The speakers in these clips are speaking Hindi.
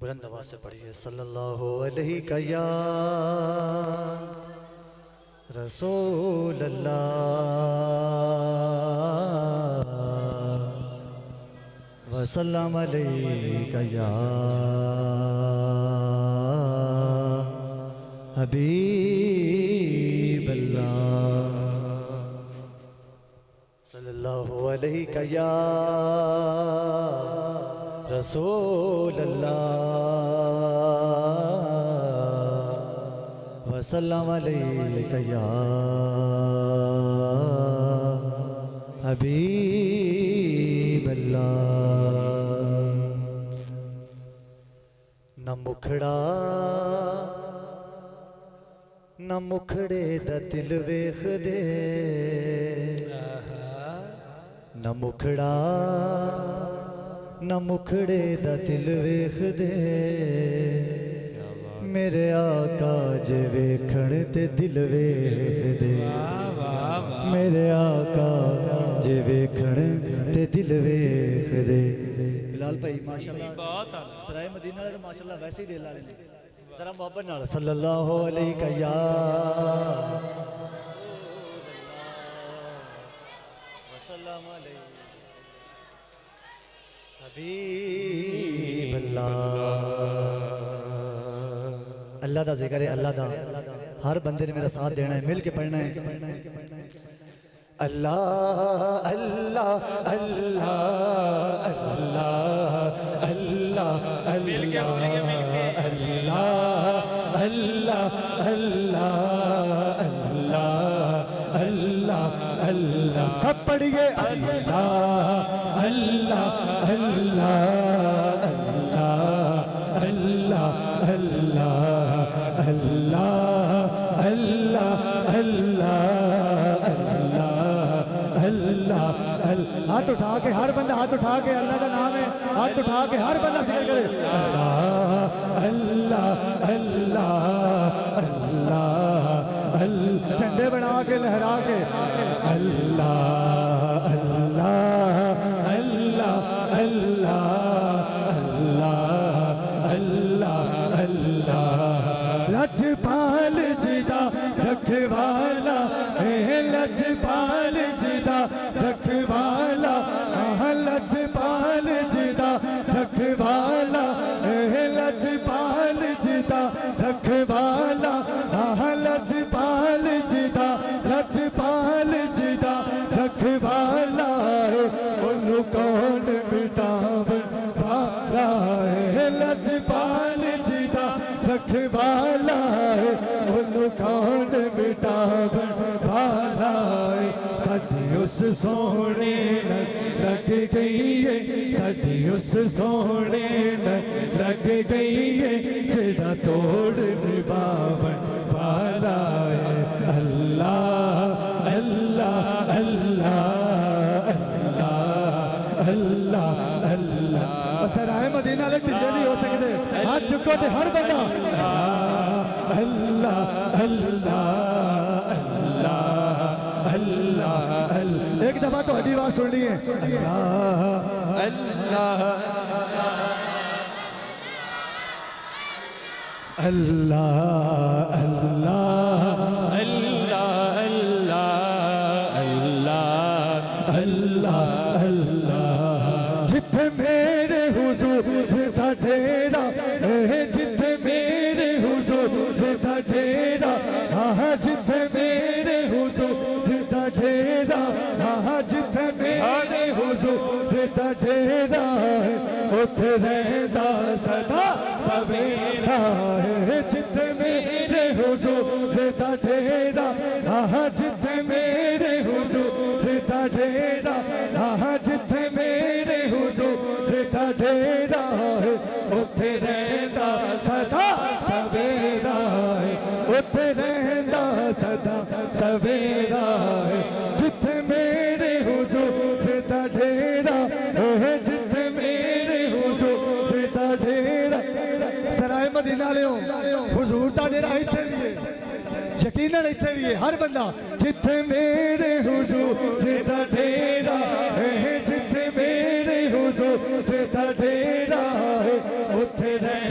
बुलंद आवाज से पढ़िए सल्लल्लाहु अलैहि का या रसूल अल्लाह वसल्लम अलैका या हबीब अल्लाह सल्लल्लाहु अलैहि का या रसूल अल्लाह वसल्लम अलैका या हबीब अल्लाह। न मुखड़ा न मुखड़े दा दिल वेख दे, न मुखड़ा न मुखड़े दा दिल वेख दे, मेरे आका जे वेखण ते दिल वेख दे, मेरे आका जे वेखण ते दिल वेख दे। बिलाल भाई माशाल्लाह सराय मदीना वाले तो माशाल्लाह वैसे ही दिल वाले ने, जरा मोहब्बत नाल सल्लल्लाहु अलैहि का या वसल्लम अलैहि हबीब अल्लाह। अल्लाह दा जिक्र है, अल्लाह दा हर बंदे ने मेरा साथ देना है, मिल के पढ़ना है। अल्लाह अल्लाह अल्लाह अल्लाह अल्लाह अल्लाह अल्लाह अल्लाह अल्लाह अल्लाह अल्लाह सब पढ़िए अल्लाह अल्लाह अल्लाह अल्लाह अल्लाह अल्लाह अल्लाह अल्लाह अल्लाह। हाथ उठा के हर बंदा, हाथ उठा के अल्लाह का नाम है, हाथ उठा के हर बंदा जिक्र करे अल्लाह अल्लाह अल्लाह अल्लाह अल्लाह। झंडे बना के लहरा के अल्लाह अल्लाह अल्लाह अल्लाह अल्लाह अल्लाह अल्लाह। लजपाल जिदा रखवाला है, लजपाल जिदा रखवाला, लजपाल जिदा रखवाला है, लजपाल जिदा रखवाला, लजपाल जिदा लजपाल जिदा रखवाला है, उन्हों कौन मिटावन वाला है, लजपाल जिदा रखवाला है, उन्हों कौन मिटावन वाला है। साडी उस सोने न लग गई है, साडी उस सोने न लग गई है, जेड़ा तोड़ निभावन वाला है। अल्लाह अल्लाह अल्लाह अल्लाह अल्लाह अल्लाह। सराय मदीना वाले ढिले नहीं हो सकते, हाथ चुको थे हर बंदा अल्लाह अल्लाह अल्लाह अल्लाह अल्लाह। एक दफा तो हदी आवाज सुननी है अल्लाह अल्लाह अल्लाह अल्लाह अल्लाह अल्लाह अल्लाह अल्लाह। जिथे मेरे हुजूर दा डेरा, जिथे मेरे हुजूर दा डेरा, जिथे मेरे हुजूर दा डेरा, जिथे मेरे हुजूर दा डेरा है, उथे रहंदा सदा सवेरा है। जिथे मेरे हुजूर दा डेरा, जिथे मेरे हुजूर दा डेरा, जिथे मेरे हुजूर दा डेरा है, उथे रहंदा सदा सवेरा है, उथे रहंदा सदा सवेरा है। जिथे मेरे हुजूर दा डेरा, जिथे मेरे हुजूर दा डेरा। सराय मदीना वाले हुजूर दा डेरा इत्थे भी है, यकीनन इत्थे भी है हर बंदा। जिथे मेरे हुजूर दा डेरा है, जिथे मेरे हुजूर दा डेरा है, उथे रह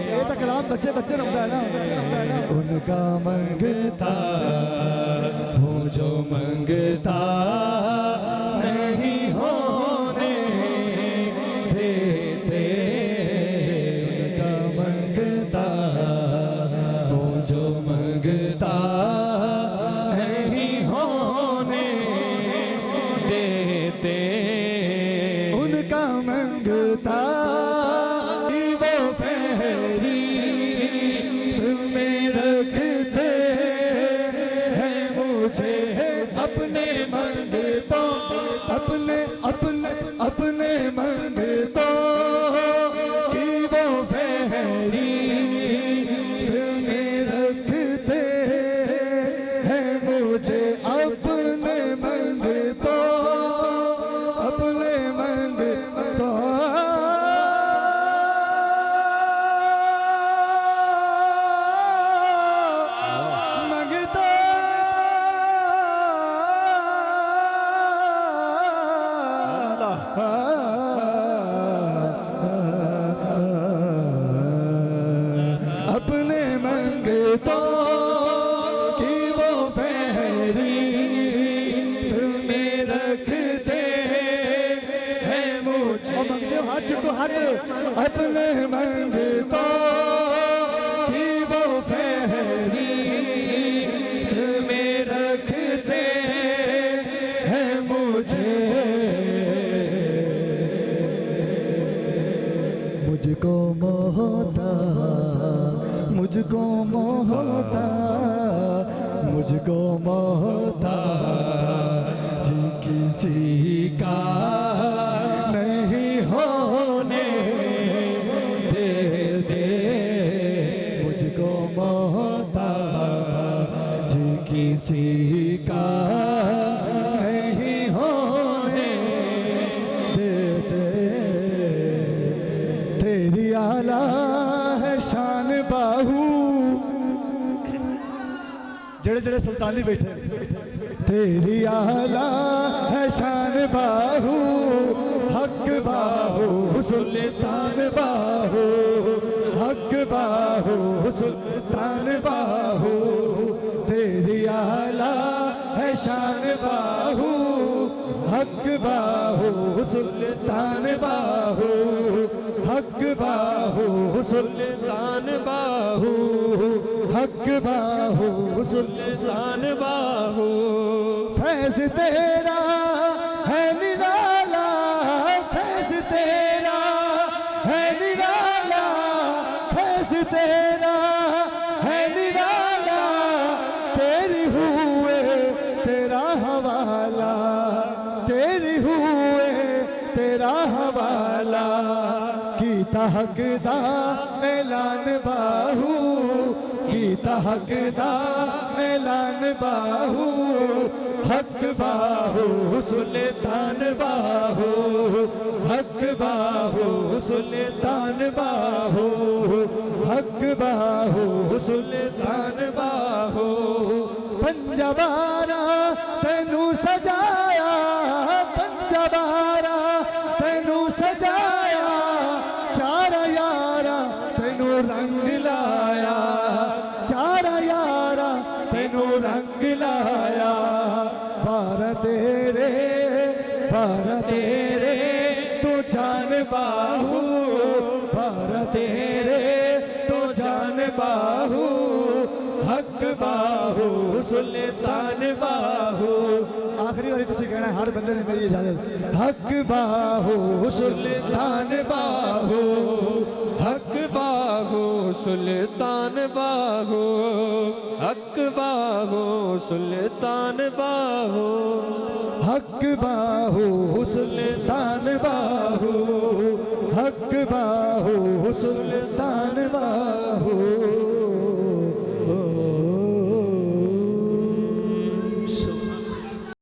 ये तो कलाम बच्चे बच्चे रखता है ना। उनका मंगता हूँ जो मंगता नहीं होने देते। उनका मंगता हूँ जो मंगता नहीं होने देते। उनका मंगता अपने मंगतों की वो फेरी में रखते हैं मुझे। अपने मंगतों अपने मंगतों अपने मंगतों की वो फेरी में रखते हैं मुझे। मंगते हो हाथ चुको हाथ। अपने मंगतों की वो फेरी में रखते हैं मुझे। मुझको मोहता मुझको मोहता मुझको मोहता जी किसी का नहीं होने दे। मुझको मोहता जी किसी का नहीं होने दे। तेरी आला है शान बाहू जड़े जड़े सुल्तानी बैठे। तेरी आला है शान बाहू हक बाहू सुल्तान बाहू हक बाहू सुल्तान बाहू। तेरी आला है शान बाहू हक बाहू सुल्तान बाहू हक बाहू सुल्तान बाहू हक बाहू सुल्तान बाहू। फैज़ तेरा है निराला फैज़ तेरा है निराला फैज़ तेरा है निराला। तेरी हुए तेरा हवाला तेरी हुए तेरा हवाला। कीता हकदा ऐलान बाहू कीता हकदा ऐलान बाहू हक बाहू सुल्तान बाहू हक बाहू सुल्तान बाहू हक बाहू सुल्तान बाहू। पंजबारा तेनू सजाया पंजबारा तेनू सजाया। चारा यारा तेनू रंग लाया चारा यारा तेनू रंग लाया। बार तेरे तू जान बाहू बार तेरे तू जान बाहू हक बाहू सुल्तान बाहू। आखिरी वाली तुझे कहना है हर बंदे ने मेरी इजाजत। हक बाहू सुल्तान बाहू हक बाहू सुल्तान बाहू हक बाहू सुल्तान बाहू हक बाहू सुल्तान बाहू हक बाहू सुल्तान बाहू।